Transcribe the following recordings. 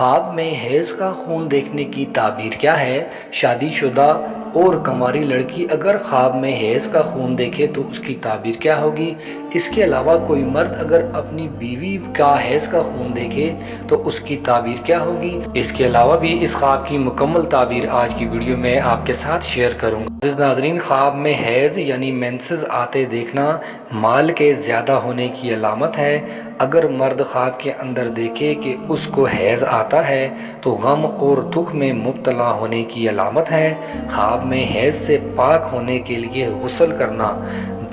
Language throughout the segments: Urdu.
خواب میں حیض کا خون دیکھنے کی تعبیر کیا ہے؟ شادی شدہ اور کنواری لڑکی اگر خواب میں حیض کا خون دیکھے تو اس کی تعبیر کیا ہوگی؟ اس کے علاوہ کوئی مرد اگر اپنی بیوی کا حیض کا خون دیکھے تو اس کی تعبیر کیا ہوگی؟ اس کے علاوہ بھی اس خواب کی مکمل تعبیر آج کی ویڈیو میں آپ کے ساتھ شیئر کروں گا۔ عزیز ناظرین، خواب میں حیض یعنی مینسز آتے دیکھنا مال کے زیادہ ہونے کی علامت ہے۔ اگر مرد خواب کے اندر دیکھے کہ اس کو حیض آتا ہے تو غم اور دکھ میں مبتلا ہونے کی علامت ہے۔ خواب میں حیض سے پاک ہونے کے لیے غسل کرنا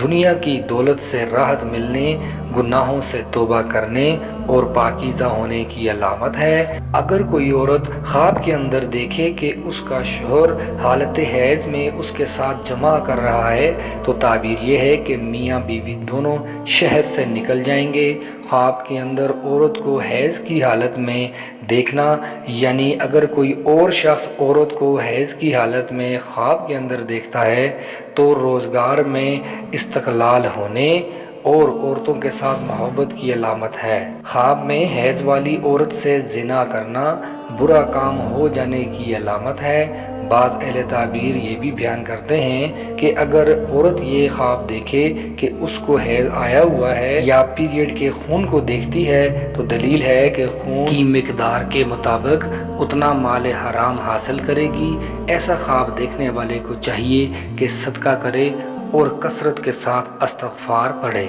دنیا کی دولت سے راحت ملنے، گناہوں سے توبہ کرنے اور پاکیزہ ہونے کی علامت ہے۔ اگر کوئی عورت خواب کے اندر دیکھے کہ اس کا شوہر حالت حیض میں اس کے ساتھ جمع کر رہا ہے تو تعبیر یہ ہے کہ میاں بیوی دونوں شہر سے نکل جائیں گے۔ خواب کے اندر عورت کو حیض کی حالت میں دیکھنا یعنی اگر کوئی اور شخص عورت کو حیض کی حالت میں خواب کے اندر دیکھتا ہے تو روزگار میں استقلال ہونے اور عورتوں کے ساتھ محبت کی علامت ہے۔ خواب میں حیض والی عورت سے زنا کرنا برا کام ہو جانے کی علامت ہے۔ بعض اہل تعبیر یہ بھی بیان کرتے ہیں کہ اگر عورت یہ خواب دیکھے کہ اس کو حیض آیا ہوا ہے یا پیریڈ کے خون کو دیکھتی ہے تو دلیل ہے کہ خون کی مقدار کے مطابق اتنا مال حرام حاصل کرے گی۔ ایسا خواب دیکھنے والے کو چاہیے کہ صدقہ کرے اور کثرت کے ساتھ استغفار پڑھے۔